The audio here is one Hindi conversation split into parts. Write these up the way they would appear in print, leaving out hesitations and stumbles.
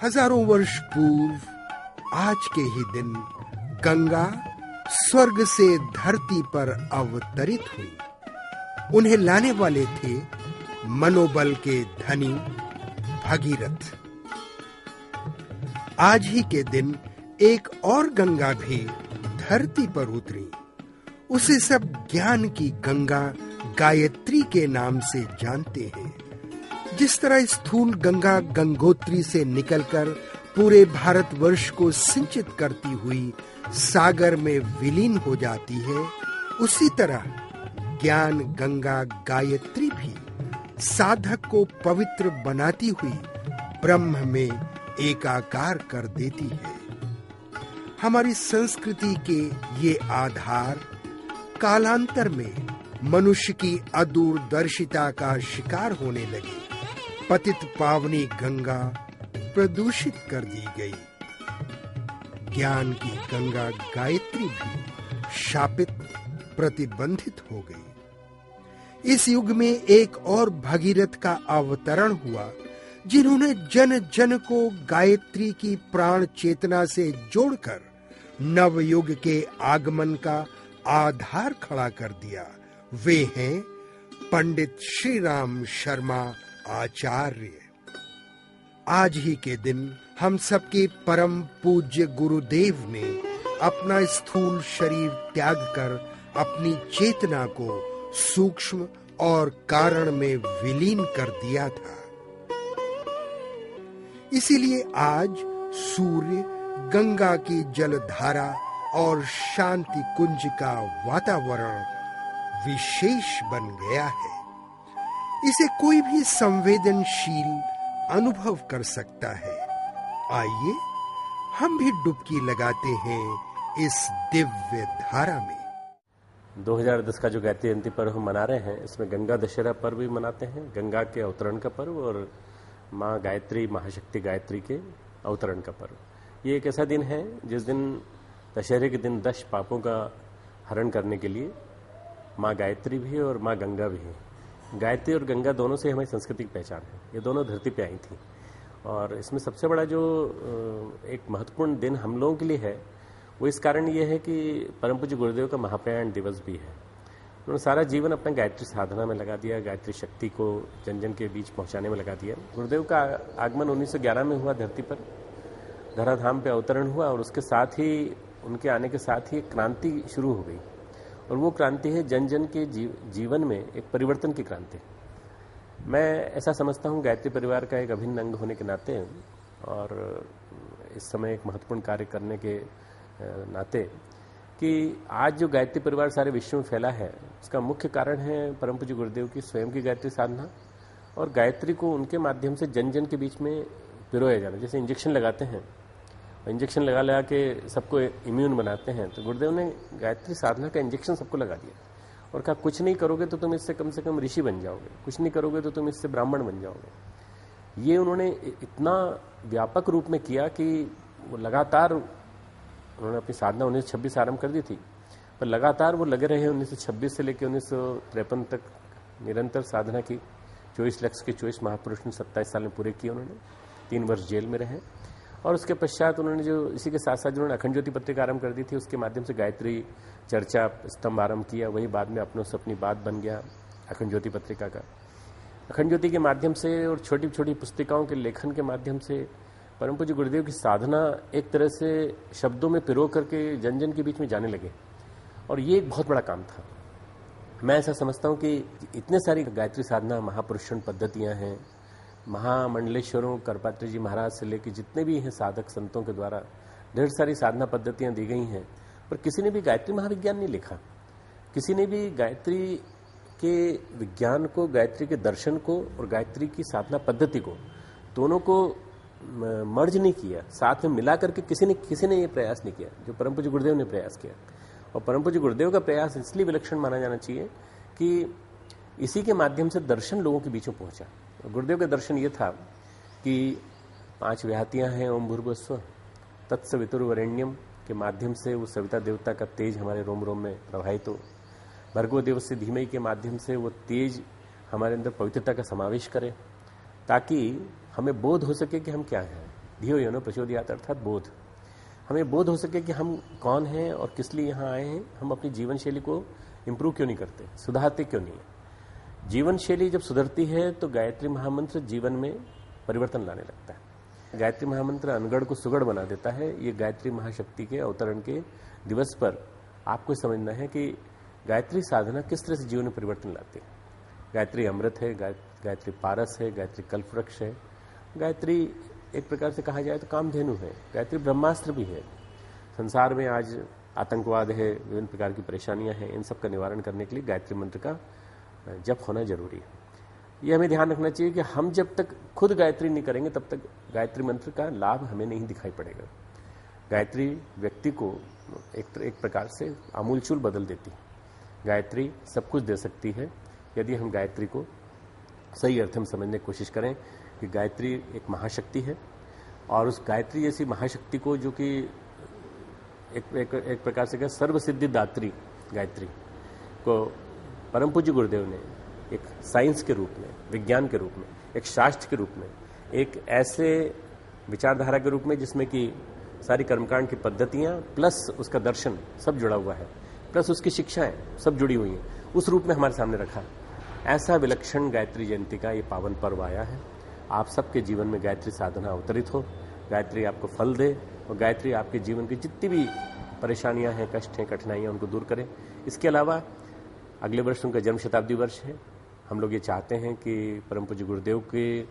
हजारों वर्ष पूर्व आज के ही दिन गंगा स्वर्ग से धरती पर अवतरित हुई। उन्हें लाने वाले थे मनोबल के धनी भगीरथ। आज ही के दिन एक और गंगा भी धरती पर उतरी। उसे सब ज्ञान की गंगा गायत्री के नाम से जानते हैं। जिस तरह स्थूल गंगा गंगोत्री से निकलकर पूरे भारतवर्ष को सिंचित करती हुई सागर में विलीन हो जाती है, उसी तरह ज्ञान गंगा गायत्री भी साधक को पवित्र बनाती हुई ब्रह्म में एकाकार कर देती है। हमारी संस्कृति के ये आधार कालांतर में मनुष्य की अदूरदर्शिता का शिकार होने लगे। पतित पावनी गंगा प्रदूषित कर दी गई। ज्ञान की गंगा गायत्री भी शापित, प्रतिबंधित हो गई। इस युग में एक और भगीरथ का अवतरण हुआ, जिन्होंने जन जन को गायत्री की प्राण चेतना से जोड़कर नवयुग के आगमन का आधार खड़ा कर दिया। वे हैं पंडित श्री राम शर्मा आचार्य। आज ही के दिन हम सबके परम पूज्य गुरुदेव ने अपना स्थूल शरीर त्याग कर अपनी चेतना को सूक्ष्म और कारण में विलीन कर दिया था। इसीलिए आज सूर्य, गंगा की जलधारा और शांति कुंज का वातावरण विशेष बन गया है। इसे कोई भी संवेदनशील अनुभव कर सकता है। आइए हम भी डुबकी लगाते हैं इस दिव्य धारा में। 2010 का जो गायत्री जयंती पर्व हम मना रहे हैं, इसमें गंगा दशहरा पर्व भी मनाते हैं, गंगा के अवतरण का पर्व और माँ गायत्री, महाशक्ति गायत्री के अवतरण का पर्व। ये एक ऐसा दिन है जिस दिन दशहरे के दिन 10 पापों का हरण करने के लिए माँ गायत्री भी और माँ गंगा भी है। गायत्री और गंगा दोनों से हमारी संस्कृति की पहचान है। ये दोनों धरती पे आई थी और इसमें सबसे बड़ा जो एक महत्वपूर्ण दिन हम लोगों के लिए है, वो इस कारण ये है कि परम पूज्य गुरुदेव का महाप्रयाण दिवस भी है। उन्होंने सारा जीवन अपना गायत्री साधना में लगा दिया, गायत्री शक्ति को जन जन के बीच पहुंचाने में लगा दिया। गुरुदेव का आगमन 1911 में हुआ धरती पर, धराधाम पे अवतरण हुआ और उसके साथ ही, उनके आने के साथ ही एक क्रांति शुरू हो गई और वो क्रांति है जन जन के जीवन में एक परिवर्तन की क्रांति। मैं ऐसा समझता हूँ गायत्री परिवार का एक अभिन्न अंग होने के नाते और इस समय एक महत्वपूर्ण कार्य करने के नाते कि आज जो गायत्री परिवार सारे विश्व में फैला है, उसका मुख्य कारण है परम पूज्य गुरुदेव की स्वयं की गायत्री साधना और गायत्री को उनके माध्यम से जन जन के बीच में पिरोया जाना। जैसे इंजेक्शन लगाते हैं, इंजेक्शन लगा लगा के सबको इम्यून बनाते हैं, तो गुरुदेव ने गायत्री साधना का इंजेक्शन सबको लगा दिया और कहा कुछ नहीं करोगे तो तुम इससे कम से कम ऋषि बन जाओगे, कुछ नहीं करोगे तो तुम इससे ब्राह्मण बन जाओगे। ये उन्होंने इतना व्यापक रूप में किया कि वो लगातार, उन्होंने अपनी साधना 1926 आरंभ कर दी थी, पर लगातार वो लगे रहे। 1926 से लेकर 1953 तक निरंतर साधना की। 24 लक्ष्य के 24 महापुरुष ने 27 साल में पूरे किए। उन्होंने 3 वर्ष जेल में रहे और उसके पश्चात उन्होंने जो इसी के साथ साथ जिन्होंने अखंड ज्योति पत्रिका आरंभ कर दी थी, उसके माध्यम से गायत्री चर्चा स्तंभ आरंभ किया। वही बाद में अपनों से अपनी बात बन गया अखंड ज्योति पत्रिका का। अखंड ज्योति के माध्यम से और छोटी छोटी पुस्तिकाओं के लेखन के माध्यम से परम पूज्य गुरुदेव की साधना एक तरह से शब्दों में पिरो करके जन जन के बीच में जाने लगे और ये एक बहुत बड़ा काम था। मैं ऐसा समझता हूँ कि इतने सारी गायत्री साधना महापुरुषण पद्धतियाँ हैं, महामंडलेश्वरों करपात्री जी महाराज से लेकर जितने भी हैं साधक संतों के द्वारा ढेर सारी साधना पद्धतियां दी गई हैं, पर किसी ने भी गायत्री महाविज्ञान नहीं लिखा। किसी ने भी गायत्री के विज्ञान को, गायत्री के दर्शन को और गायत्री की साधना पद्धति को, दोनों को मर्ज नहीं किया, साथ में मिला करके किसी ने ये प्रयास नहीं किया जो परम पूज्य गुरुदेव ने प्रयास किया। और परम पूज्य गुरुदेव का प्रयास इसलिए विलक्षण माना जाना चाहिए कि इसी के माध्यम से दर्शन लोगों के बीच में पहुंचा। गुरुदेव का दर्शन ये था कि 5 व्याहतियां हैं, ओम भूर्भुवस्सुवः तत्सवितुर्वरेण्यम के माध्यम से वो सविता देवता का तेज हमारे रोम रोम में प्रवाहित हो। भर्गो देवस्य धीमहि के माध्यम से वो तेज हमारे अंदर पवित्रता का समावेश करे, ताकि हमें बोध हो सके कि हम क्या हैं। धियो यो न प्रचोदयात् अर्थात बोध। हमें बोध हो सके कि हम कौन हैं और किस लिए यहाँ आए हैं। हम अपनी जीवन शैली को इंप्रूव क्यों नहीं करते, सुधारते क्यों नहीं है। जीवन शैली जब सुधरती है तो गायत्री महामंत्र जीवन में परिवर्तन लाने लगता है। गायत्री महामंत्र अनगढ़ को सुगढ़ बना देता है। ये गायत्री महाशक्ति के अवतरण के दिवस पर आपको समझना है कि गायत्री साधना किस तरह से जीवन में परिवर्तन लाती है। गायत्री अमृत है, गायत्री पारस है, गायत्री कल्पवृक्ष है, गायत्री एक प्रकार से कहा जाए तो कामधेनु है, गायत्री ब्रह्मास्त्र भी है। संसार में आज आतंकवाद है, विभिन्न प्रकार की परेशानियां हैं, इन सब का निवारण करने के लिए गायत्री मंत्र का जप होना जरूरी है। ये हमें ध्यान रखना चाहिए कि हम जब तक खुद गायत्री नहीं करेंगे तब तक गायत्री मंत्र का लाभ हमें नहीं दिखाई पड़ेगा। गायत्री व्यक्ति को एक प्रकार से आमूलचूल बदल देती है। गायत्री सब कुछ दे सकती है यदि हम गायत्री को सही अर्थ में समझने की कोशिश करें कि गायत्री एक महाशक्ति है और उस गायत्री जैसी महाशक्ति को, जो कि एक प्रकार से सर्वसिद्धि दात्री गायत्री को परम पूज्य गुरुदेव ने एक साइंस के रूप में, विज्ञान के रूप में, एक शास्त्र के रूप में, एक ऐसे विचारधारा के रूप में जिसमें कि सारी कर्मकांड की पद्धतियां प्लस उसका दर्शन सब जुड़ा हुआ है, प्लस उसकी शिक्षाएं सब जुड़ी हुई हैं, उस रूप में हमारे सामने रखा। ऐसा विलक्षण गायत्री जयंती का ये पावन पर्व आया है। आप सबके जीवन में गायत्री साधना अवतरित हो, गायत्री आपको फल दे और गायत्री आपके जीवन की जितनी भी परेशानियां हैं, कष्ट हैं, कठिनाइयां, उनको दूर करे। इसके अलावा अगले वर्ष उनका जन्म शताब्दी वर्ष है। हम लोग ये चाहते हैं कि परम पूज्य गुरुदेव के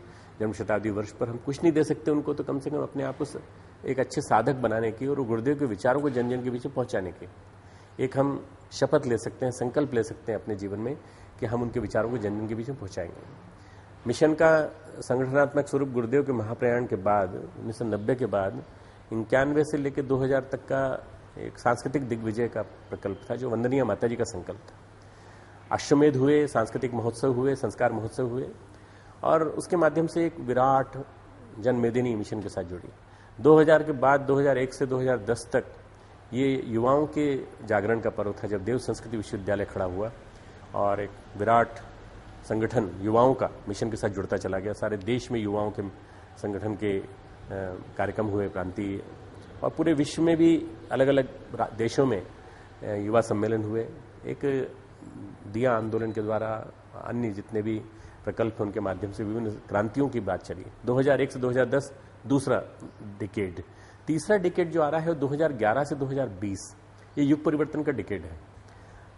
जन्म शताब्दी वर्ष पर हम कुछ नहीं दे सकते उनको, तो कम से कम अपने आप को एक अच्छे साधक बनाने की और गुरुदेव के विचारों को जन जन के बीच में पहुंचाने की एक हम शपथ ले सकते हैं, संकल्प ले सकते हैं अपने जीवन में कि हम उनके विचारों को जन जन के बीच में पहुंचाएंगे। मिशन का संगठनात्मक स्वरूप गुरुदेव के महाप्रयाण के बाद 1990 के बाद 91 से लेकर 2000 तक का एक सांस्कृतिक दिग्विजय का प्रकल्प था, जो वंदनीय माता जी का संकल्प था। अश्वमेध हुए, सांस्कृतिक महोत्सव हुए, संस्कार महोत्सव हुए और उसके माध्यम से एक विराट जनमेदिनी मिशन के साथ जुड़ी। 2000 के बाद 2001 से 2010 तक ये युवाओं के जागरण का पर्व था, जब देव संस्कृति विश्वविद्यालय खड़ा हुआ और एक विराट संगठन युवाओं का मिशन के साथ जुड़ता चला गया। सारे देश में युवाओं के संगठन के कार्यक्रम हुए, प्रांतीय और पूरे विश्व में भी अलग अलग देशों में युवा सम्मेलन हुए। एक दिया आंदोलन के द्वारा अन्य जितने भी प्रकल्प उनके माध्यम से विभिन्न क्रांतियों की बात चली। 2001 से 2010 दूसरा डिकेड। तीसरा डिकेड जो आ रहा है 2011 से 2020, ये युग परिवर्तन का डिकेड है।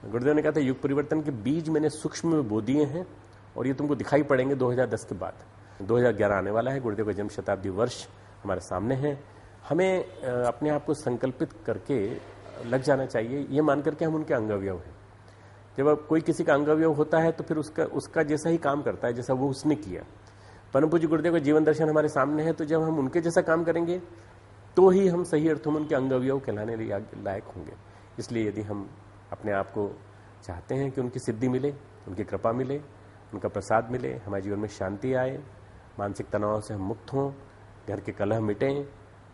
गुरुदेव ने कहा था युग परिवर्तन के बीज मैंने सूक्ष्म में बो दिए हैं और ये तुमको दिखाई पड़ेंगे 2010 के बाद। 2011 आने वाला है, गुरुदेव का जन्म शताब्दी वर्ष हमारे सामने है। हमें अपने आप को संकल्पित करके लग जाना चाहिए, ये मान करके हम उनके अंगअवयव हैं। जब कोई किसी का अंगअवयव होता है तो फिर उसका जैसा ही काम करता है जैसा वो उसने किया। परम पूज्य गुरुदेव का जीवन दर्शन हमारे सामने है, तो जब हम उनके जैसा काम करेंगे तो ही हम सही अर्थों में उनके अंगअवयव कहलाने लायक होंगे। इसलिए यदि हम अपने आप को चाहते हैं कि उनकी सिद्धि मिले, उनकी कृपा मिले, उनका प्रसाद मिले, हमारे जीवन में शांति आए, मानसिक तनाव से हम मुक्त हों, घर के कलह मिटें,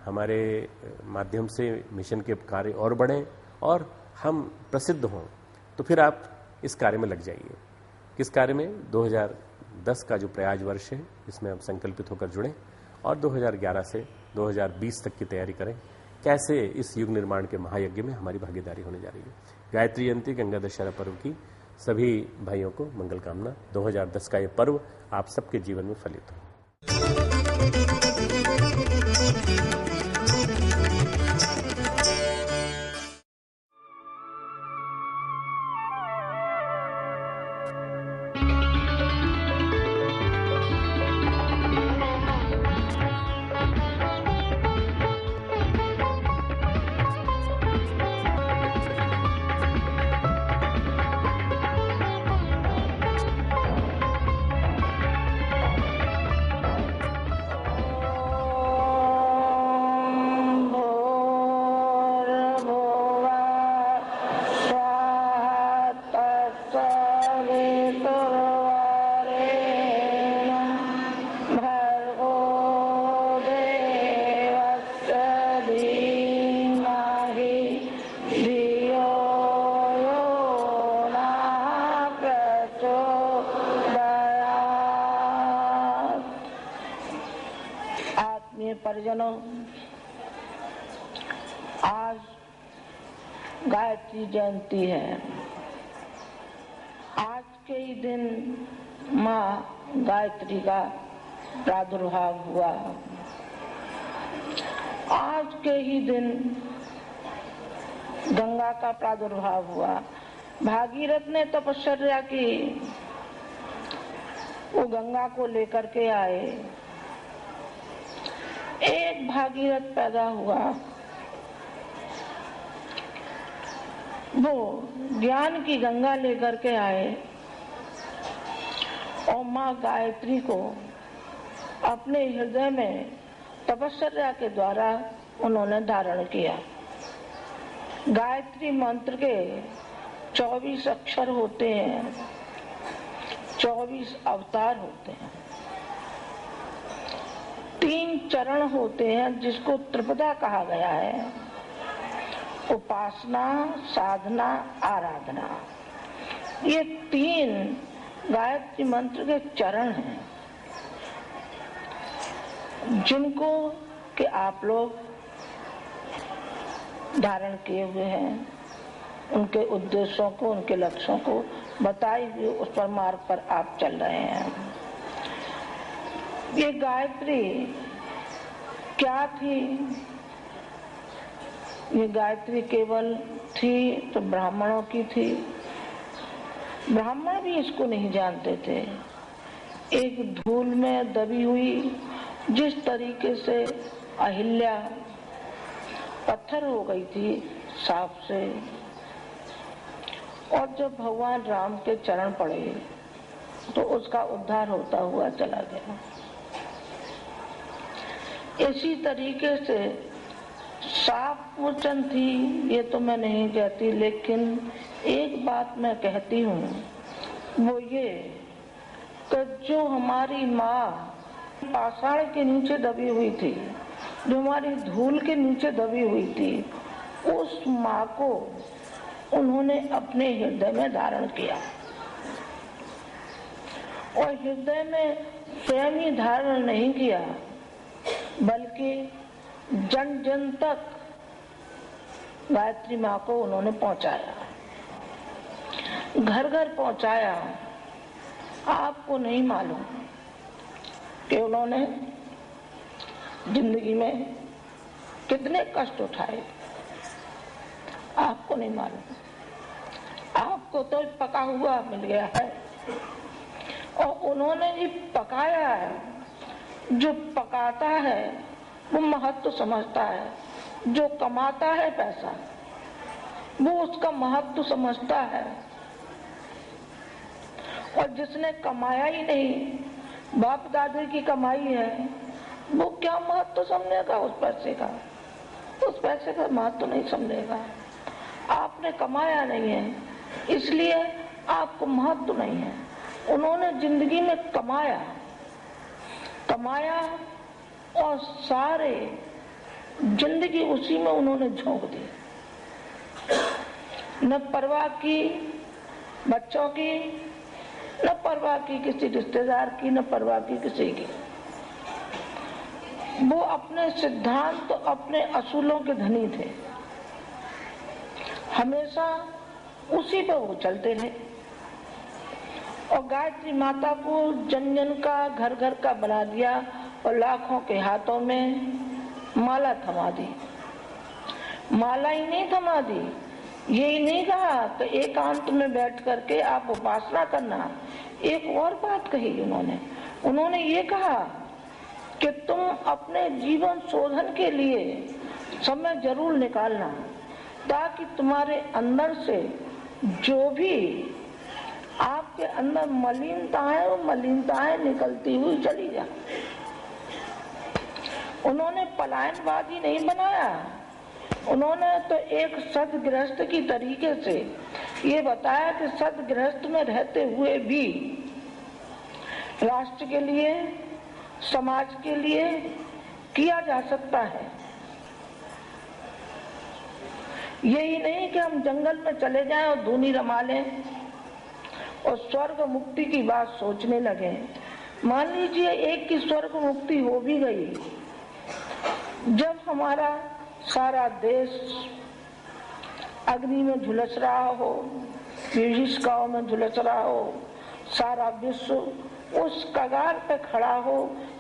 हमारे माध्यम से मिशन के कार्य और बढ़ें और हम प्रसिद्ध हों, तो फिर आप इस कार्य में लग जाइए। किस कार्य में? 2010 का जो प्रयाग वर्ष है इसमें आप संकल्पित होकर जुड़ें और 2011 से 2020 तक की तैयारी करें। कैसे इस युग निर्माण के महायज्ञ में हमारी भागीदारी होने जा रही है। गायत्री जयंती गंगा दशहरा पर्व की सभी भाइयों को मंगल कामना। 2010 का ये पर्व आप सबके जीवन में फलित हो। परिजनों, आज गायत्री जयंती है। आज के ही दिन माँ गायत्री का प्रादुर्भाव हुआ। आज के ही दिन गंगा का प्रादुर्भाव हुआ। भागीरथ ने तपस्या की, वो गंगा को लेकर के आए। एक भागीरथ पैदा हुआ, वो ज्ञान की गंगा लेकर के आए और माँ गायत्री को अपने हृदय में तपस्या के द्वारा उन्होंने धारण किया। गायत्री मंत्र के 24 अक्षर होते हैं, 24 अवतार होते हैं, 3 चरण होते हैं जिसको त्रिपदा कहा गया है, उपासना, साधना, आराधना। ये 3 गायत्री मंत्र के चरण हैं जिनको कि आप लोग धारण किए हुए हैं। उनके उद्देश्यों को, उनके लक्ष्यों को बताए हुए उस पर मार्ग पर आप चल रहे हैं। ये गायत्री क्या थी? ये गायत्री केवल थी तो ब्राह्मणों की थी। ब्राह्मण भी इसको नहीं जानते थे। एक धूल में दबी हुई, जिस तरीके से अहिल्या पत्थर हो गई थी सांप से, और जब भगवान राम के चरण पड़े तो उसका उद्धार होता हुआ चला गया। इसी तरीके से साप मोचन थी, ये तो मैं नहीं कहती, लेकिन एक बात मैं कहती हूँ, वो ये कि जो हमारी माँ पाषाण के नीचे दबी हुई थी, जो हमारी धूल के नीचे दबी हुई थी, उस माँ को उन्होंने अपने हृदय में धारण किया। और हृदय में स्वयं ही धारण नहीं किया, बल्कि जन जन तक गायत्री माँ को उन्होंने पहुंचाया, घर घर पहुंचाया। आपको नहीं मालूम कि उन्होंने जिंदगी में कितने कष्ट उठाए, आपको नहीं मालूम। आपको तो पका हुआ मिल गया है, और उन्होंने ही पकाया है। जो पकाता है वो महत्व समझता है, जो कमाता है पैसा वो उसका महत्व समझता है, और जिसने कमाया ही नहीं, बाप दादे की कमाई है, वो क्या महत्व समझेगा उस पैसे का? उस पैसे का महत्व नहीं समझेगा। आपने कमाया नहीं है, इसलिए आपको महत्व नहीं है। उन्होंने जिंदगी में कमाया और सारे जिंदगी उसी में उन्होंने झोंक दी। न परवाह की बच्चों की, न परवाह की किसी रिश्तेदार की, न परवाह की किसी की। वो अपने सिद्धांत तो अपने असूलों के धनी थे, हमेशा उसी पर वो चलते रहे। और गायत्री माता को जन जन का, घर घर का बना दिया, और लाखों के हाथों में माला थमा दी। माला ही नहीं थमा दी, यही नहीं कहा कि एकांत में बैठ करके आप उपासना करना। एक और बात कही उन्होंने ये कहा कि तुम अपने जीवन शोधन के लिए समय जरूर निकालना, ताकि तुम्हारे अंदर से जो भी आपके अंदर मलिनता है, वो मलिनताएं निकलती हुई चली जाए। उन्होंने पलायनवादी नहीं बनाया, उन्होंने तो एक सदगृहस्थ की तरीके से ये बताया कि सदगृहस्थ में रहते हुए भी राष्ट्र के लिए, समाज के लिए किया जा सकता है। यही नहीं कि हम जंगल में चले जाएं और धूनी रमा लें और स्वर्ग मुक्ति की बात सोचने लगे। मान लीजिए एक की स्वर्ग मुक्ति हो भी गई, जब हमारा सारा देश अग्नि में झुलस रहा हो, विभीषिकाओं में झुलस रहा हो, सारा विश्व उस कगार पे खड़ा हो,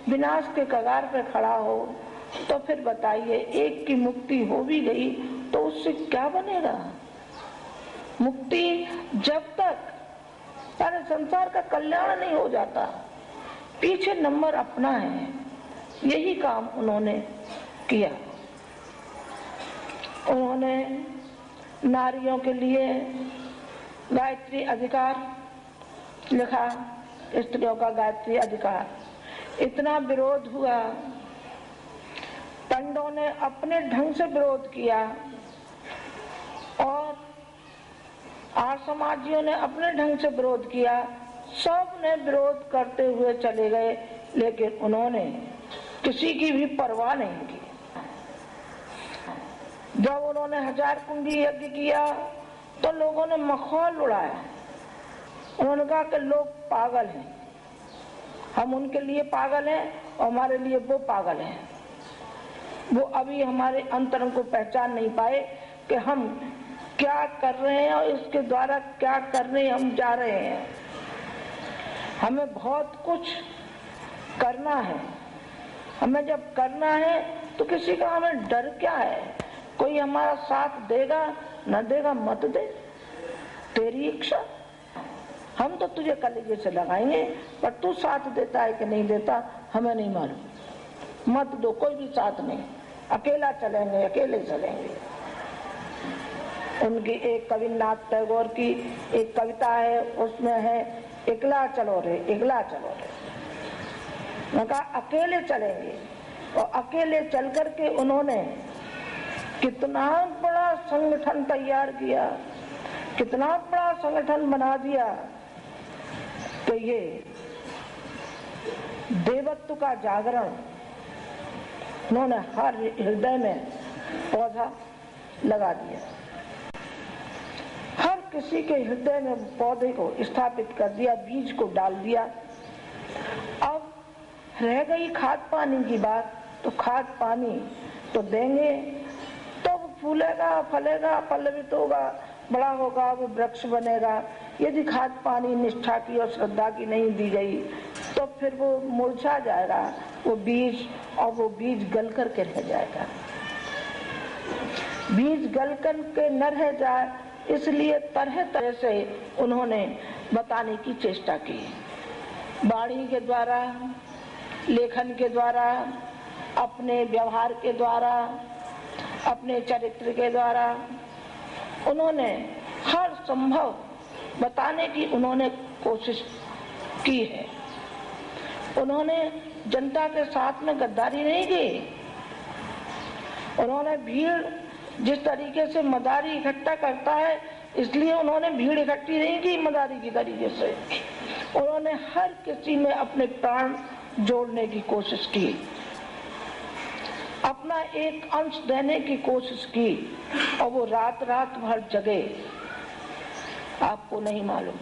विनाश के कगार पे खड़ा हो, तो फिर बताइए एक की मुक्ति हो भी गई तो उससे क्या बनेगा? मुक्ति जब तक सारे संसार का कल्याण नहीं हो जाता, पीछे नंबर अपना है। यही काम उन्होंने किया। उन्होंने नारियों के लिए गायत्री अधिकार लिखा, स्त्रियों का गायत्री अधिकार। इतना विरोध हुआ, पंडों ने अपने ढंग से विरोध किया और आर्य समाजियों ने अपने ढंग से विरोध किया। सब ने विरोध करते हुए चले गए, लेकिन उन्होंने किसी की भी परवाह नहीं की। जब उन्होंने 1000 कुंडी यज्ञ किया तो लोगों ने मखौल उड़ाया। उन्होंने कहा कि लोग पागल हैं, हम उनके लिए पागल हैं और हमारे लिए वो पागल हैं। वो अभी हमारे अंतरंग को पहचान नहीं पाए कि हम क्या कर रहे हैं और इसके द्वारा क्या करने हम जा रहे हैं। हमें बहुत कुछ करना है। हमें जब करना है तो किसी का हमें डर क्या है? कोई हमारा साथ देगा न देगा मत दे, तेरी इच्छा। हम तो तुझे कलेजे से लगाएंगे, पर तू साथ देता है कि नहीं देता हमें नहीं मालूम। मत दो, कोई भी साथ नहीं, अकेला चलेंगे, अकेले चलेंगे। उनकी एक कविनाथ टैगोर की एक कविता है, उसमें है इकला चलो रे, इकला चलो रे। मैं कहा अकेले चलेंगे, और अकेले चल करके उन्होंने कितना बड़ा संगठन तैयार किया, कितना बड़ा संगठन बना दिया। तो ये देवत्व का जागरण उन्होंने हर हृदय में पौधा लगा दिया। हर किसी के हृदय में पौधे को स्थापित कर दिया, बीज को डाल दिया। अब रह गई खाद पानी की बात, तो खाद पानी तो देंगे तो फूलेगा, फलेगा, पल्लवित होगा, बड़ा होगा, वो वृक्ष बनेगा। यदि खाद पानी निष्ठा की और श्रद्धा की नहीं दी गई तो फिर वो मुरझा जाएगा वो बीज, और वो बीज गल कर के रह जाएगा। बीज गल कर के न रह जाए, इसलिए तरह तरह से उन्होंने बताने की चेष्टा की। वाणी के द्वारा, लेखन के द्वारा, अपने व्यवहार के द्वारा, अपने चरित्र के द्वारा उन्होंने हर संभव बताने की उन्होंने कोशिश की है। उन्होंने जनता के साथ में गद्दारी नहीं की। उन्होंने भीड़ जिस तरीके से मदारी इकट्ठा करता है, इसलिए उन्होंने भीड़ इकट्ठी नहीं की मदारी की तरीके से। उन्होंने हर किसी में अपने प्राण जोड़ने की कोशिश की, अपना एक अंश देने की कोशिश की, और वो रात रात भर जगे। आपको नहीं मालूम,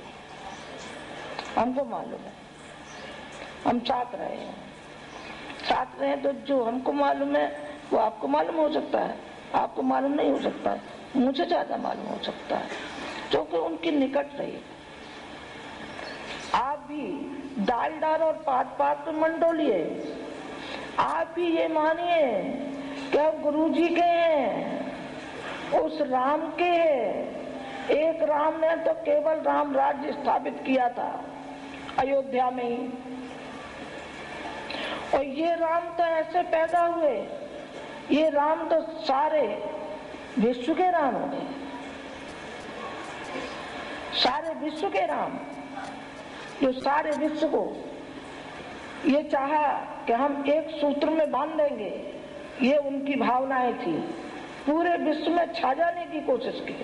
हमको मालूम है। हम साथ रहे हैं, साथ रहे तो जो हमको मालूम है वो आपको मालूम हो सकता है, आपको मालूम नहीं हो सकता है, मुझे ज्यादा मालूम हो सकता है, क्योंकि उनकी निकट रही। आप भी डाल डाल और पात पात पे मंडोलिए। आप भी ये मानिए कि अब गुरु जी के हैं, उस राम के हैं। एक राम ने तो केवल राम राज्य स्थापित किया था अयोध्या में ही, और ये राम तो ऐसे पैदा हुए, ये राम तो सारे विश्व के राम हो गए, सारे विश्व के राम, जो सारे विश्व को ये चाहा कि हम एक सूत्र में बांध देंगे। ये उनकी भावनाएं थी, पूरे विश्व में छा जाने की कोशिश की।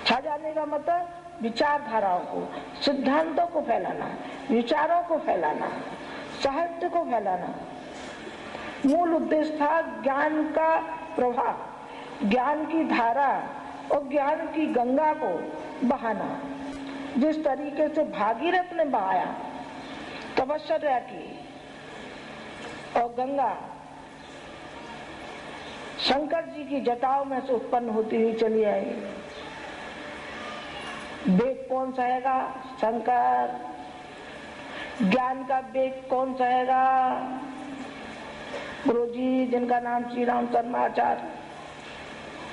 छा जाने का मतलब विचारधाराओं को, सिद्धांतों को फैलाना, विचारों को फैलाना, साहित्य को फैलाना। मूल उद्देश्य था ज्ञान का प्रवाह, ज्ञान की धारा और ज्ञान की गंगा को बहाना। जिस तरीके से भागीरथ ने बहाया, तपस्या की, और गंगा शंकर जी की जटाओं में से उत्पन्न होती हुई चली आएगी। वेग कौन सहेगा? शंकर। ज्ञान का वेग कौन सहेगा? गुरु जी जिनका नाम श्री राम शर्मा आचार्य,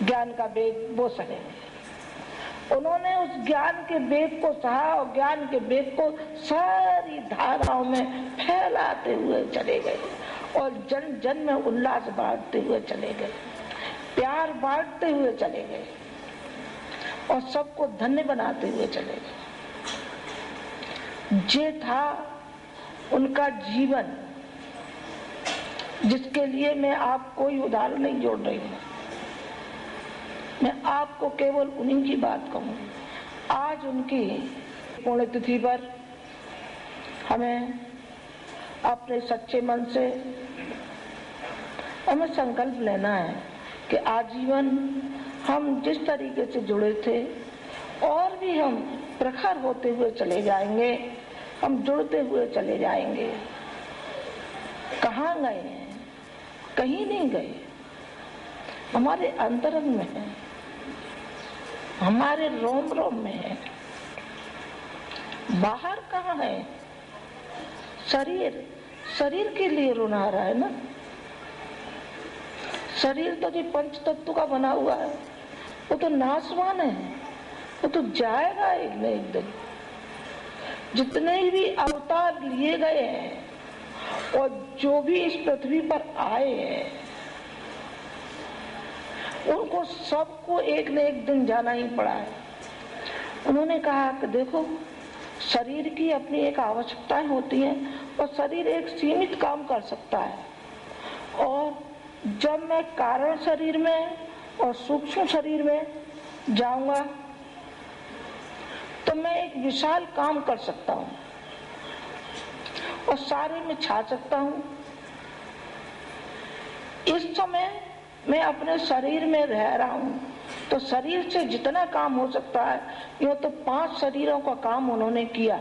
ज्ञान का वेग वो सहेंगे। उन्होंने उस ज्ञान के वेग को सहा और ज्ञान के वेग को सारी धाराओं में फैलाते हुए चले गए और जन जन में उल्लास बांटते हुए चले गए, प्यार बांटते हुए चले गए और सबको धन्य बनाते हुए चले गए। ये था उनका जीवन, जिसके लिए मैं आप कोई उदाहरण नहीं जोड़ रही हूँ। मैं आपको केवल उन्हीं की बात कहूँ। आज उनकी पुण्यतिथि पर हमें अपने सच्चे मन से हमें संकल्प लेना है कि आजीवन हम जिस तरीके से जुड़े थे और भी हम प्रखर होते हुए चले जाएंगे, हम जुड़ते हुए चले जाएंगे। कहाँ गए हैं? कहीं नहीं गए, हमारे अंतरंग में है, हमारे रोम रोम में है। बाहर कहाँ है? शरीर के लिए रुना रहा है ना। शरीर तो जो पंच तत्व का बना हुआ है वो तो नाशवान है, वो तो जाएगा एक न एक दिन। जितने भी अवतार लिए गए हैं और जो भी इस पृथ्वी पर आए हैं, उनको सबको एक न एक दिन जाना ही पड़ा है। उन्होंने कहा कि देखो, शरीर की अपनी एक आवश्यकताएं होती हैं और शरीर एक सीमित काम कर सकता है। और जब मैं कारण शरीर में और सूक्ष्म शरीर में जाऊंगा तो मैं एक विशाल काम कर सकता हूँ और सारे में छा सकता हूँ। इस समय मैं अपने शरीर में रह रहा हूँ तो शरीर से जितना काम हो सकता है, यह तो 5 शरीरों का काम उन्होंने किया।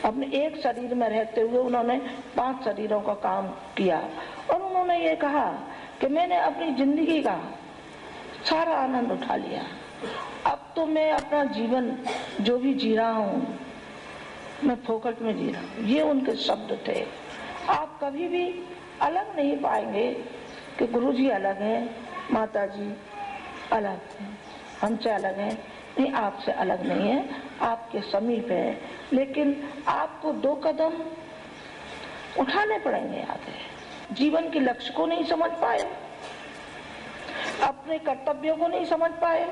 अपने एक शरीर में रहते हुए उन्होंने 5 शरीरों का काम किया और उन्होंने ये कहा कि मैंने अपनी जिंदगी का सारा आनंद उठा लिया, अब तो मैं अपना जीवन जो भी जी रहा हूँ मैं फोकट में जी रहा हूँ। ये उनके शब्द थे। आप कभी भी अलग नहीं पाएंगे कि गुरुजी अलग है, माता जी अलग है, हमसे अलग है। नहीं, आपसे अलग नहीं है, आपके समीप है, लेकिन आपको 2 कदम उठाने पड़ेंगे आगे। जीवन के लक्ष्य को नहीं समझ पाए, अपने कर्तव्यों को नहीं समझ पाए,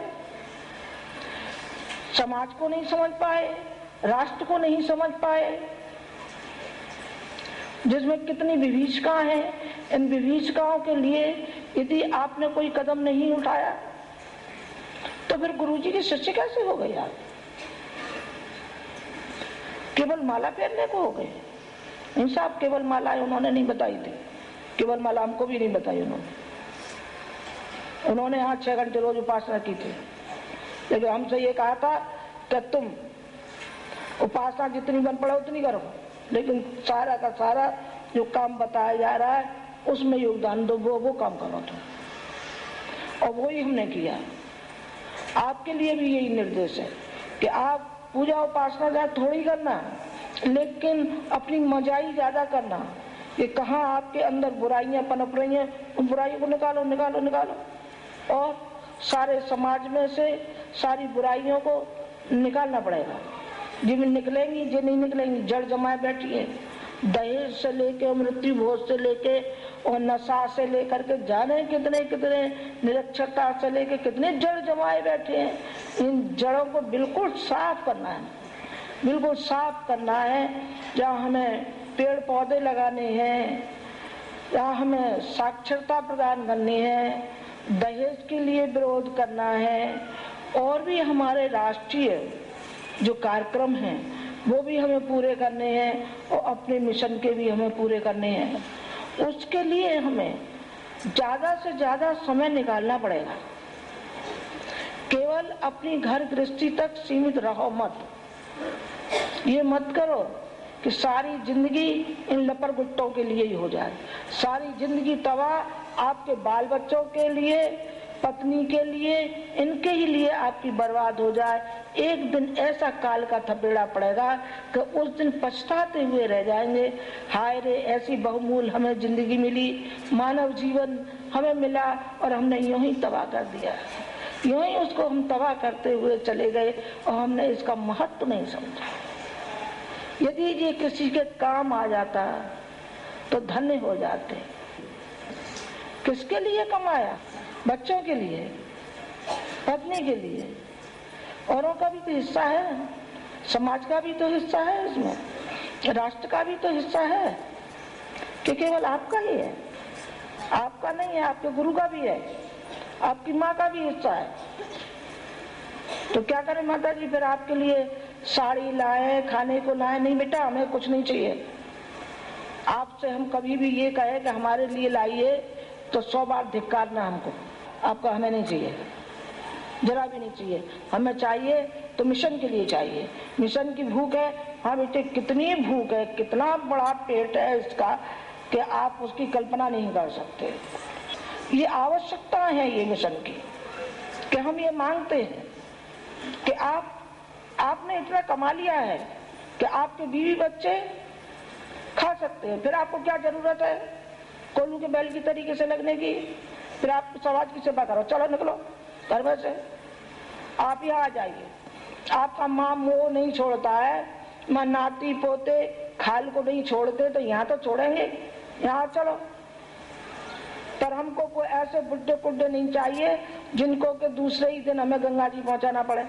समाज को नहीं समझ पाए, राष्ट्र को नहीं समझ पाए, जिसमें कितनी विभीषिकाएं हैं। इन विभीषिकाओं के लिए यदि आपने कोई कदम नहीं उठाया तो फिर गुरुजी के शिष्य कैसे हो गए आप? केवल माला पहनने को हो गए? नहीं साहब, केवल मालाएं उन्होंने नहीं बताई थी, केवल माला हमको भी नहीं बताई उन्होंने 6 घंटे रोज उपासना की थी, लेकिन हमसे ये कहा था कि तुम उपासना जितनी बन पड़ा उतनी करो, लेकिन सारा का सारा जो काम बताया जा रहा है उसमें योगदान दो, वो काम करो तुम। और वही हमने किया। आपके लिए भी यही निर्देश है कि आप पूजा उपासना ज्यादा थोड़ी करना, लेकिन अपनी मजाई ज्यादा करना। ये कहाँ आपके अंदर बुराइयां पनप रही हैं, उन बुराइयों को निकालो निकालो निकालो और सारे समाज में से सारी बुराइयों को निकालना पड़ेगा। जिनमें निकलेंगी, जो नहीं निकलेंगी, जड़ जमाए बैठी है। दहेज से लेके, मृत्यु भोज से लेके और नशा से लेकर के जाने कितने कितने, निरक्षरता से लेके कितने जड़ जमाए बैठे हैं। इन जड़ों को बिल्कुल साफ करना है, बिल्कुल साफ करना है। जहाँ हमें पेड़ पौधे लगाने हैं, जहाँ हमें साक्षरता प्रदान करनी है, दहेज के लिए विरोध करना है, और भी हमारे राष्ट्रीय जो कार्यक्रम हैं वो भी हमें पूरे करने हैं और अपने मिशन के भी हमें पूरे करने हैं। उसके लिए हमें ज्यादा से ज्यादा समय निकालना पड़ेगा। केवल अपनी घर गृहस्थी तक सीमित रहो मत। ये मत करो कि सारी जिंदगी इन लपर गुट्टों के लिए ही हो जाए, सारी जिंदगी तबाह आपके बाल बच्चों के लिए, पत्नी के लिए, इनके ही लिए आपकी बर्बाद हो जाए। एक दिन ऐसा काल का थपेड़ा पड़ेगा कि उस दिन पछताते हुए रह जाएंगे, हाय रे ऐसी बहुमूल्य हमें जिंदगी मिली, मानव जीवन हमें मिला और हमने यूं ही तबाह कर दिया, यूं ही उसको हम तबाह करते हुए चले गए और हमने इसका महत्व नहीं समझा। यदि ये किसी के काम आ जाता तो धन्य हो जाते। किसके लिए कमाया? बच्चों के लिए, पत्नी के लिए, औरों का भी तो हिस्सा है, समाज का भी तो हिस्सा है, इसमें राष्ट्र का भी तो हिस्सा है कि केवल आपका ही है? आपका नहीं है, आपके गुरु का भी है, आपकी माँ का भी हिस्सा है। तो क्या करें माता जी, फिर आपके लिए साड़ी लाए, खाने को लाए? नहीं बेटा, हमें कुछ नहीं चाहिए। आपसे हम कभी भी ये कहे कि हमारे लिए लाइए तो 100 बार धिक्कारना हमको, आपका हमें नहीं चाहिए, जरा भी नहीं चाहिए। हमें चाहिए तो मिशन के लिए चाहिए, मिशन की भूख है। हाँ बेटे, कितनी भूख है, कितना बड़ा पेट है इसका कि आप उसकी कल्पना नहीं कर सकते। ये आवश्यकता है ये मिशन की, कि हम ये मांगते हैं कि आपने इतना कमा लिया है कि आपके बीवी बच्चे खा सकते हैं, फिर आपको क्या जरूरत है कोल्हू के बैल की तरीके से लगने की? फिर आप समाज की सेवा करो, चलो निकलो घर में से, आप यहाँ आ जाइए। आपका माँ मोह नहीं छोड़ता है, माँ नाती पोते खाल को नहीं छोड़ते, तो यहाँ तो छोड़ेंगे, यहाँ चलो। पर हमको कोई ऐसे बुड्ढे पुड्ढे नहीं चाहिए जिनको के दूसरे ही दिन हमें गंगा जी पहुंचाना पड़े,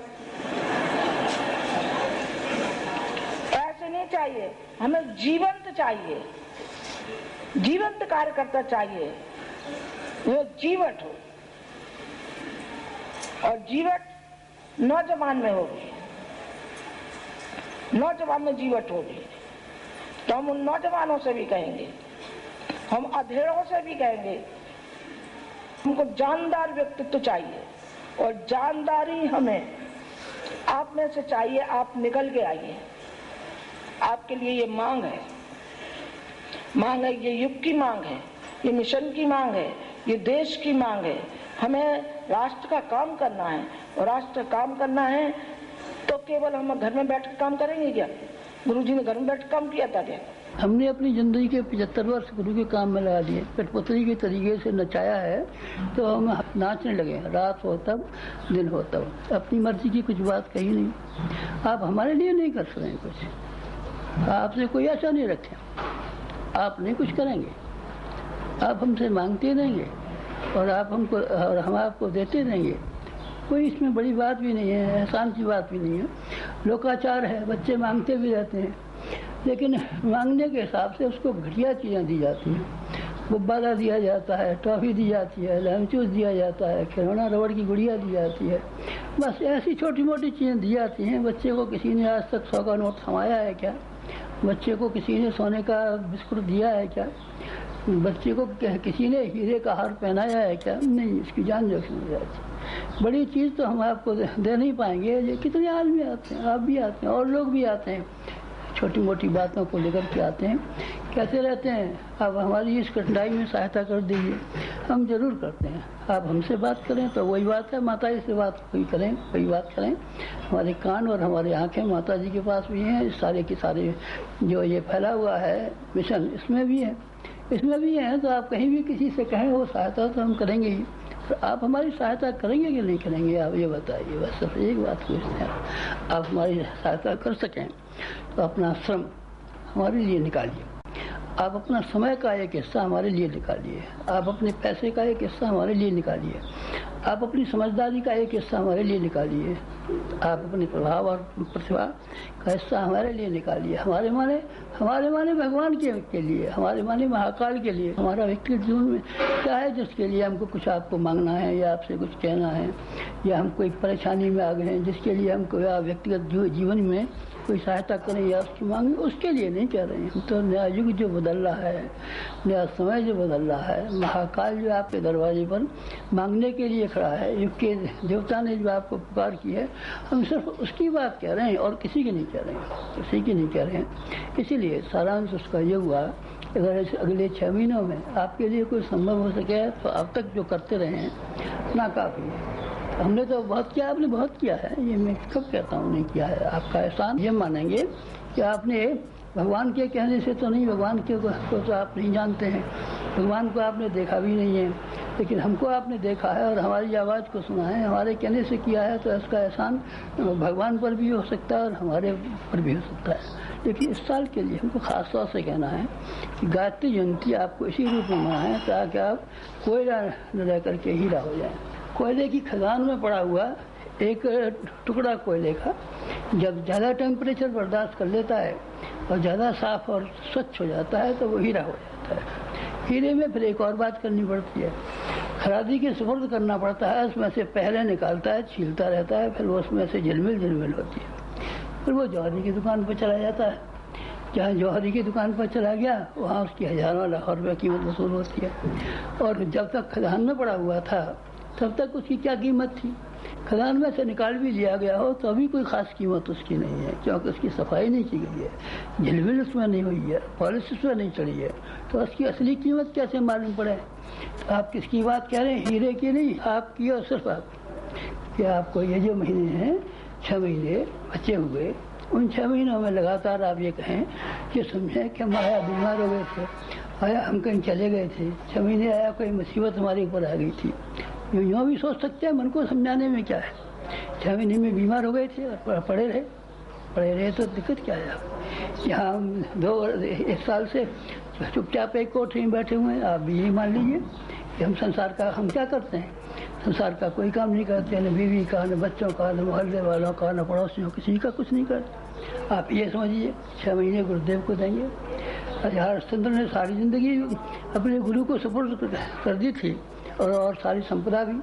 ऐसे नहीं चाहिए। हमें जीवंत चाहिए, जीवंत कार्यकर्ता चाहिए, वो जीवट हो, और जीवट नौजवान में होगी, नौजवान में जीवट होगी। तो हम उन नौजवानों से भी कहेंगे, हम अधेड़ों से भी कहेंगे, हमको जानदार व्यक्तित्व चाहिए, और जानदारी हमें आप में से चाहिए। आप निकल के आइए, आपके लिए ये मांग है, मांग है, ये युग की मांग है, ये मिशन की मांग है, ये देश की मांग है। हमें राष्ट्र का काम करना है, और राष्ट्र का काम करना है तो केवल हम घर में बैठ कर काम करेंगे क्या? गुरुजी ने घर में बैठ कर काम किया था क्या? हमने अपनी जिंदगी के 75 वर्ष गुरु के काम में लगा दिए, कठपुतली के तरीके से नचाया है, तो हम नाचने लगे, रात हो तब दिन हो तब, अपनी मर्जी की कुछ बात कही नहीं। आप हमारे लिए नहीं कर सकते कुछ, आपसे कोई आशा नहीं रखे, आप नहीं कुछ करेंगे, आप हमसे मांगते रहेंगे और आप हमको, और हम आपको देते रहेंगे। कोई इसमें बड़ी बात भी नहीं है, एहसान की बात भी नहीं है। लोकाचार है, बच्चे मांगते भी रहते हैं, लेकिन मांगने के हिसाब से उसको घटिया चीज़ें दी जाती हैं। गुब्बारा दिया जाता है, टॉफी दी जाती है, लेमचूस दिया जाता है, खिलौना रबड़ की गुड़िया दी जाती है, बस ऐसी छोटी मोटी चीज़ें दी जाती हैं। बच्चे को किसी ने आज तक 100 का नोट थमाया है क्या? बच्चे को किसी ने सोने का बिस्कुट दिया है क्या? बच्चे को किसी ने हीरे का हार पहनाया है क्या? नहीं, इसकी जान जोखिम हो जाती है। बड़ी चीज़ तो हम आपको दे नहीं पाएंगे। ये कितने आदमी आते हैं, आप भी आते हैं और लोग भी आते हैं, छोटी मोटी बातों को लेकर के आते हैं, कहते रहते हैं आप हमारी इस कठिनाई में सहायता कर दीजिए। हम जरूर करते हैं। आप हमसे बात करें तो वही बात है, माता जी से बात कोई करें, कोई बात करें। हमारे कान और हमारी आंखें माता जी के पास भी हैं। इस सारे के सारे जो ये फैला हुआ है मिशन, इसमें भी है, इसमें भी है। तो आप कहीं भी किसी से कहें वो सहायता तो हम करेंगे ही। तो आप हमारी सहायता करेंगे कि नहीं करेंगे, आप ये बताइए। बस सिर्फ एक बात पूछते हैं, आप हमारी सहायता कर सकें तो अपना श्रम हमारे लिए निकालिए, आप अपना समय का एक हिस्सा हमारे लिए निकालिए, आप अपने पैसे का एक हिस्सा हमारे लिए निकालिए, आप अपनी समझदारी का एक हिस्सा हमारे लिए निकालिए, आप अपने प्रभाव और प्रतिभा का हिस्सा हमारे लिए निकालिए। हमारे माने भगवान के लिए, हमारे माने महाकाल के लिए। हमारा व्यक्तिगत जीवन में क्या है जिसके लिए हमको कुछ आपको मांगना है या आपसे कुछ कहना है, या हम कोई परेशानी में आ गए हैं जिसके लिए हमको व्यक्तिगत जीवन में कोई सहायता करें या उसकी मांग, उसके लिए नहीं कह रहे हैं हम। तो नया युग जो बदल रहा है, नया समय जो बदल रहा है, महाकाल जो आपके दरवाजे पर मांगने के लिए खड़ा है, युग के देवता ने जो आपको पुकार की है, हम सिर्फ उसकी बात कह रहे हैं और किसी की नहीं कह रहे हैं, किसी की नहीं कह रहे हैं। इसीलिए सारांश उसका ये हुआ अगर अगले 6 महीनों में आपके लिए कोई संभव हो सके तो अब तक जो करते रहे हैं ना काफ़ी है। हमने तो बहुत किया, आपने बहुत किया है, ये मैं कब कहता हूँ नहीं किया है। आपका एहसान ये मानेंगे कि आपने भगवान के कहने से तो नहीं, भगवान के को तो आप नहीं जानते हैं, भगवान को आपने देखा भी नहीं है, लेकिन हमको आपने देखा है और हमारी आवाज़ को सुना है, हमारे कहने से किया है, तो इसका एहसान भगवान पर भी हो सकता है और हमारे पर भी हो सकता है। लेकिन इस साल के लिए हमको खास तौर से कहना है कि गायत्री जयंती आपको इसी रूप में मनाएं ताकि आप कोयला न रह करके हीरा हो जाए। कोयले की खदान में पड़ा हुआ एक टुकड़ा कोयले का जब ज़्यादा टेम्परेचर बर्दाश्त कर लेता है और ज़्यादा साफ और स्वच्छ हो जाता है तो वो हीरा हो जाता है। हीरे में फिर एक और बात करनी पड़ती है, खरादी के सुपुर्द करना पड़ता है, उसमें से पहले निकालता है, छीलता रहता है, फिर वो उसमें से झिलमिल होती है, फिर वो जौहरी की दुकान पर चला जाता है। जहाँ जौहरी की दुकान पर चला गया वहाँ उसकी हज़ारों लाखों रुपये कीमत वसूल होती है। और जब तक खदान में पड़ा हुआ था तब तक उसकी क्या कीमत थी, खदान में से निकाल भी लिया गया हो तो अभी कोई ख़ास कीमत उसकी नहीं है, क्योंकि उसकी सफाई नहीं की गई है, झिलमिल उसमें नहीं हुई है, पॉलिश उसमें नहीं चढ़ी है, तो उसकी असली कीमत कैसे मालूम पड़े। तो आप किसकी बात कह रहे हैं, हीरे की नहीं, आपकी और सिर्फ आप कि आपको ये जो महीने हैं 6 महीने बचे हुए, उन 6 महीनों में लगातार आप ये कहें कि समझें कि हमारा बीमार हो गए थे, आया हम कहीं चले गए थे, 6 महीने आया कोई मुसीबत हमारे ऊपर आ गई थी, यूँ भी सोच सकते हैं, मन को समझाने में क्या है। 6 महीने में बीमार हो गए थे और पड़े रहे तो दिक्कत क्या है। यहाँ 1 साल से चुपचाप एक कोठरी में बैठे हुए हैं, आप भी यही मान लीजिए कि हम संसार का हम क्या करते हैं, संसार का कोई काम नहीं करते, न बीवी का, न बच्चों का, न मोहल्ले वालों का, न पड़ोसियों, किसी का कुछ नहीं करते। आप ये समझिए 6 महीने गुरुदेव को देंगे। हरिश्चंद्र ने सारी जिंदगी अपने गुरु को सुपुर्द कर दी थी और सारी संपदा भी,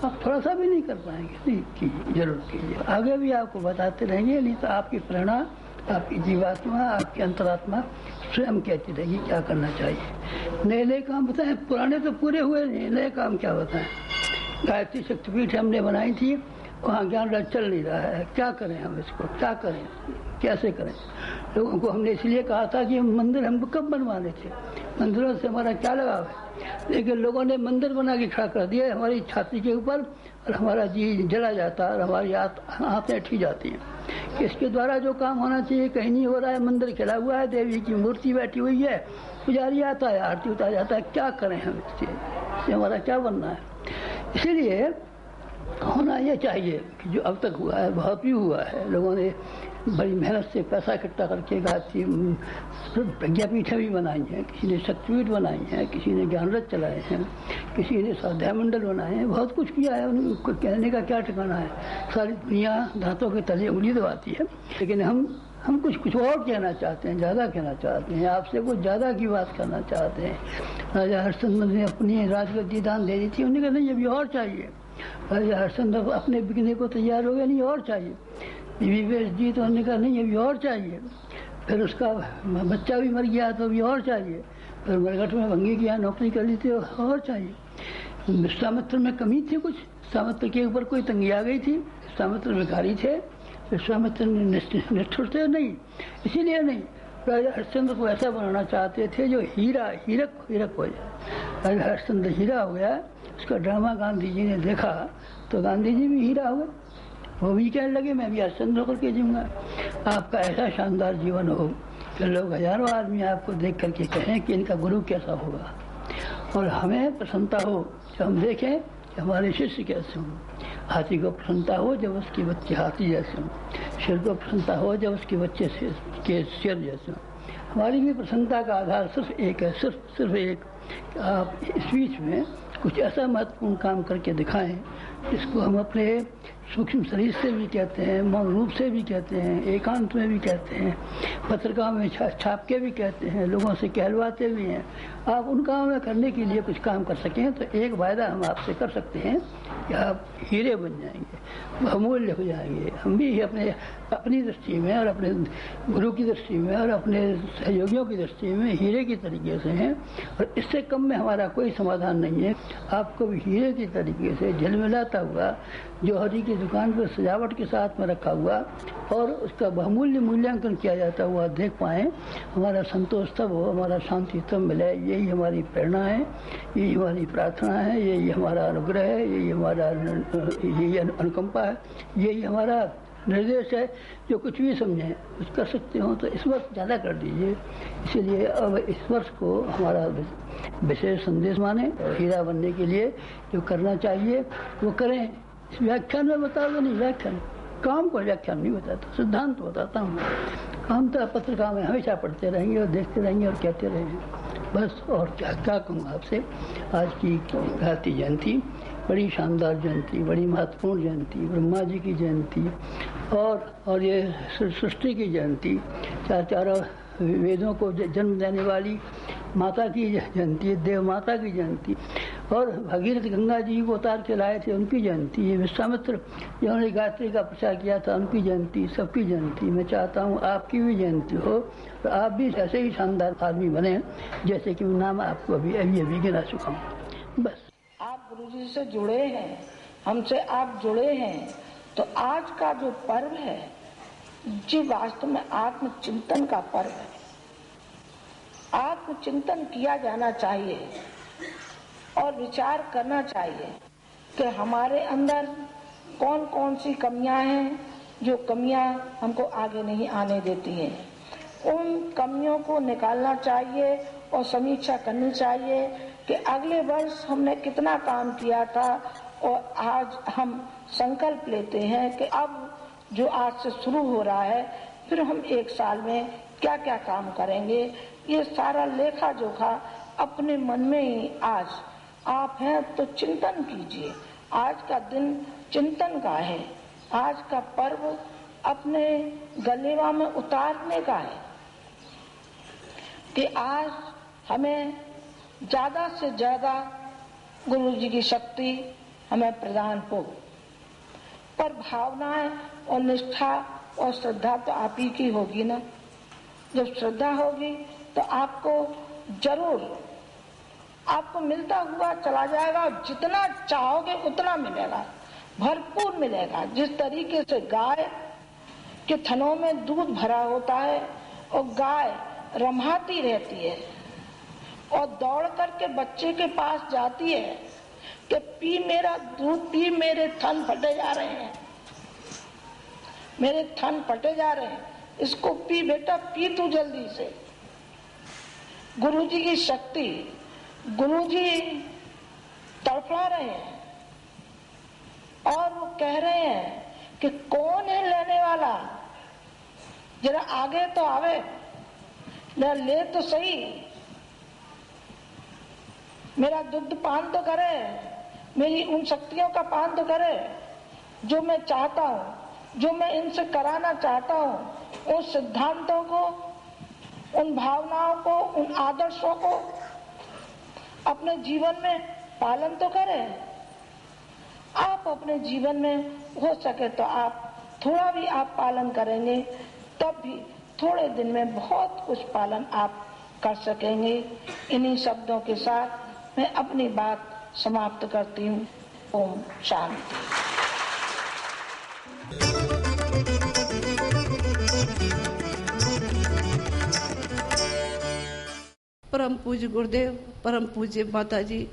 आप थोड़ा सा भी नहीं कर पाएंगे, नहीं कीजिए, जरूर कीजिए, आगे भी आपको बताते रहेंगे, नहीं तो आपकी प्रेरणा, आपकी जीवात्मा, आपकी अंतरात्मा स्वयं कहती रहेगी क्या करना चाहिए। नए नए काम बताएं, पुराने तो पूरे हुए नहीं, नए काम क्या बताएं। गायत्री शक्तिपीठ हमने बनाई थी, वहाँ ज्ञान रथ चल नहीं रहा है, क्या करें हम इसको, क्या करें, कैसे करें। लोगों को हमने इसलिए कहा था कि मंदिर हमको कब बनवाने थे, मंदिरों से हमारा क्या लगाव है, लेकिन लोगों ने मंदिर बना के खड़ा कर दिया हमारी छाती के ऊपर और हमारा जी जला जाता है और हमारी आंखें ठी जाती हैं कि इसके द्वारा जो काम होना चाहिए कहीं नहीं हो रहा है। मंदिर खिला हुआ है, देवी की मूर्ति बैठी हुई है, पुजारी आता है, आरती उतार जाता है, क्या करें हम इससे हमारा क्या बनना है। इसीलिए होना यह चाहिए कि जो अब तक हुआ है बहुत भी हुआ है, लोगों ने बड़ी मेहनत से पैसा इकट्ठा करके गायत्री प्रज्ञापीठें भी बनाई हैं, किसी ने शक्तिपीठ बनाई हैं, किसी ने ज्ञान रथ चलाए हैं, किसी ने स्वाध्याय मंडल बनाए हैं, बहुत कुछ किया है, उनको कहने का क्या ठिकाना है। सारी दुनिया दांतों के तले उंगली दबाती है, लेकिन हम कुछ और कहना चाहते हैं, ज़्यादा कहना चाहते हैं, आपसे कुछ ज़्यादा की बात करना चाहते हैं। राजा हरिश्चंद्र ने अपनी राजगद्दी दान दे दी थी, उन्होंने कहा नहीं अभी और चाहिए। राजा हरिश्चंद्र अपने बिकने को तैयार हो गए, नहीं और चाहिए। बीवी बेच दी तो उन्होंने कहा नहीं अभी और चाहिए। फिर उसका बच्चा भी मर गया तो अभी और चाहिए। फिर मरघट में भंगी किया, नौकरी कर ली थी और चाहिए। विश्वामित्र में कमी थी कुछ, विश्वामित्र के ऊपर कोई तंगी आ गई थी, विश्वामित्र भिखारी थे, विश्वामित्र निष्ठुर थे नहीं, इसीलिए नहीं। राजा हरिश्चंद्र को ऐसा बनाना चाहते थे जो हीरक हो जाए। राजा हरिश्चंद्र हीरा हो गया, उसका ड्रामा गांधी जी ने देखा तो गांधी जी भी हीरा हुए, वो भी कहने लगे मैं भी हरिश्चंद्र होकर के जीऊँगा। आपका ऐसा शानदार जीवन हो कि लोग हजारों आदमी आपको देख करके कहें कि इनका गुरु कैसा होगा, और हमें प्रसन्नता हो जब हम देखें कि हमारे शिष्य कैसे हों। हाथी को प्रसन्नता हो जब उसके बच्चे हाथी जैसे हों, शेर को प्रसन्नता हो जब उसके बच्चे के शेर जैसे हों। हमारी भी प्रसन्नता का आधार सिर्फ एक है, सिर्फ एक। आप इस बीच में कुछ ऐसा महत्वपूर्ण काम करके दिखाएं जिसको हम अपने सूक्ष्म शरीर से भी कहते हैं, मौन रूप से भी कहते हैं, एकांत में भी कहते हैं, पत्रिका में छाप के भी कहते हैं, लोगों से कहलवाते भी हैं। आप उन कामों में करने के लिए कुछ काम कर सकें तो एक वायदा हम आपसे कर सकते हैं कि आप हीरे बन जाएंगे, बहुमूल्य हो जाएंगे। हम भी अपनी दृष्टि में और अपने गुरु की दृष्टि में और अपने सहयोगियों की दृष्टि में हीरे की तरीके से हैं, और इससे कम में हमारा कोई समाधान नहीं है। आपको भी हीरे की तरीके से झिलमिलाता हुआ जौहरी की दुकान पर सजावट के साथ में रखा हुआ और उसका बहुमूल्य मूल्यांकन किया जाता हुआ देख पाएँ, हमारा संतोष तब हो, हमारा शांति तब मिले। यही हमारी प्रेरणा है, यही हमारी प्रार्थना है, यही हमारा अनुग्रह है, यही हमारा यही अनुकंपा है, यही हमारा निर्देश है। जो कुछ भी समझें कुछ कर सकते हो तो इस वर्ष ज़्यादा कर दीजिए। इसीलिए अब इस वर्ष को हमारा विशेष संदेश माने, हीरा बनने के लिए जो करना चाहिए वो करें। इस व्याख्यान में बताओगे नहीं, व्याख्यान काम को व्याख्यान नहीं बताता, सिद्धांत तो बताता हूँ। काम तो पत्रिका में हमेशा पढ़ते रहेंगे और देखते रहेंगे और कहते रहेंगे बस। और क्या कहूँ आपसे, आज की गायत्री जयंती बड़ी शानदार जयंती, बड़ी महत्वपूर्ण जयंती, ब्रह्मा जी की जयंती और ये सृष्टि की जयंती, चारों वेदों को जन्म देने वाली माता की जयंती, देव माता की जयंती, और भगीरथ गंगा जी को उतार के लाए थे उनकी जयंती, ये विश्वामित्र जिन्होंने गायत्री का प्रचार किया था उनकी जयंती, सबकी जयंती। मैं चाहता हूँ आपकी भी जयंती हो तो आप भी ऐसे ही शानदार आदमी बने जैसे कि नाम आपको अभी गिना चुका हूँ। बस आप गुरुजी से जुड़े हैं, हमसे आप जुड़े हैं, तो आज का जो पर्व है जी वास्तव में आत्मचिंतन का पर्व है। आत्मचिंतन किया जाना चाहिए और विचार करना चाहिए कि हमारे अंदर कौन कौन सी कमियां हैं, जो कमियां हमको आगे नहीं आने देती हैं। उन कमियों को निकालना चाहिए और समीक्षा करनी चाहिए कि अगले वर्ष हमने कितना काम किया था, और आज हम संकल्प लेते हैं कि अब जो आज से शुरू हो रहा है फिर हम एक साल में क्या क्या काम करेंगे। ये सारा लेखा जोखा अपने मन में ही आज आप हैं तो चिंतन कीजिए। आज का दिन चिंतन का है, आज का पर्व अपने गलेवा में उतारने का है कि आज हमें ज्यादा से ज्यादा गुरु जी की शक्ति हमें प्रदान हो। पर भावनाएं और निष्ठा और श्रद्धा तो आप ही की होगी ना। जब श्रद्धा होगी तो आपको जरूर आपको मिलता हुआ चला जाएगा, और जितना चाहोगे उतना मिलेगा, भरपूर मिलेगा। जिस तरीके से गाय के थनों में दूध भरा होता है और गाय रमाती रहती है और दौड़ करके बच्चे के पास जाती है कि पी मेरा दूध पी, मेरे थन फटे जा रहे हैं, मेरे थन फटे जा रहे हैं, इसको पी बेटा, पी तू जल्दी से। गुरुजी की शक्ति, गुरुजी तड़फा रहे हैं और वो कह रहे हैं कि कौन है लेने वाला, जरा आगे तो आवे, जरा ले तो सही, मेरा दुग्ध पान तो करे, मेरी उन शक्तियों का पान तो करे जो मैं चाहता हूँ, जो मैं इनसे कराना चाहता हूँ। उन सिद्धांतों को, उन भावनाओं को, उन आदर्शों को अपने जीवन में पालन तो करें। आप अपने जीवन में हो सके तो आप थोड़ा भी आप पालन करेंगे, तब भी थोड़े दिन में बहुत कुछ पालन आप कर सकेंगे। इन्हीं शब्दों के साथ मैं अपनी बात समाप्त करती हूँ। ओम शांति। परम पूज्य गुरुदेव, परम पूज्य माता जी,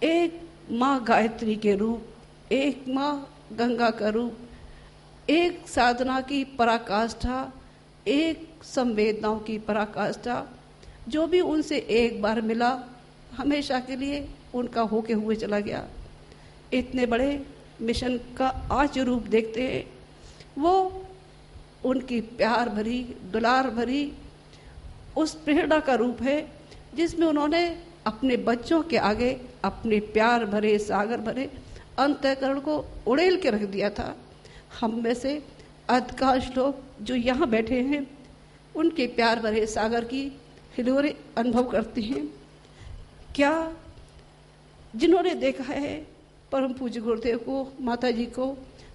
एक माँ गायत्री के रूप, एक माँ गंगा का रूप, एक साधना की पराकाष्ठा, एक संवेदनाओं की पराकाष्ठा, जो भी उनसे एक बार मिला हमेशा के लिए उनका होके हुए चला गया। इतने बड़े मिशन का आज रूप देखते हैं, वो उनकी प्यार भरी, दुलार भरी उस प्रेरणा का रूप है जिसमें उन्होंने अपने बच्चों के आगे अपने प्यार भरे, सागर भरे अंतःकरण को उड़ेल के रख दिया था। हम में से अधिकांश लोग जो यहाँ बैठे हैं उनके प्यार भरे सागर की हिलोरे अनुभव करते हैं। क्या जिन्होंने देखा है परम पूज्य गुरुदेव को, माता जी को,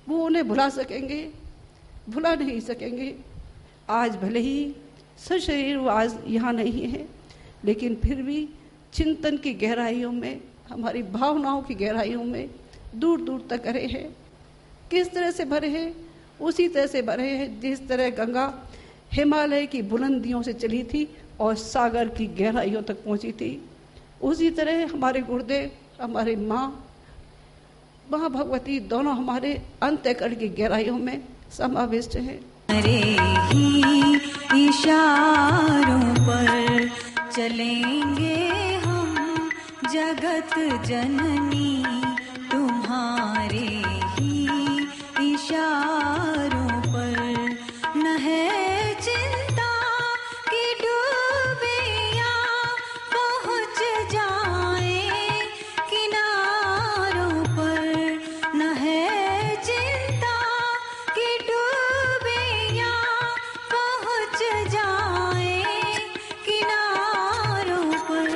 वो उन्हें भुला सकेंगे? भुला नहीं सकेंगे। आज भले ही सशरीर वो आज यहाँ नहीं है, लेकिन फिर भी चिंतन की गहराइयों में, हमारी भावनाओं की गहराइयों में दूर दूर तक भरे हैं। किस तरह से भरे हैं? उसी तरह से भरे हैं जिस तरह गंगा हिमालय की बुलंदियों से चली थी और सागर की गहराइयों तक पहुंची थी। उसी तरह हमारे गुरुदेव, हमारी माँ भगवती दोनों हमारे अंतःकरण की गहराइयों में समाविष्ट हैं। हमारे ही इशारों पर चलेंगे हम, जगत जननी तुम्हारे ही इशारों पर। न है चिंता की डूबियां पहुँच जाए किनारों पर। न है चिंता की डूबियां पहुँच जाए किनारों पर।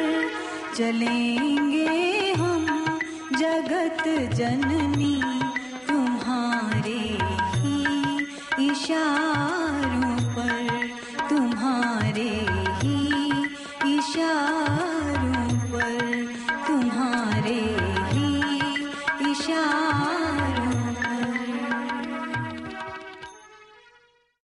चलेंगे हम जगत जननी तुम्हारे ही इशारों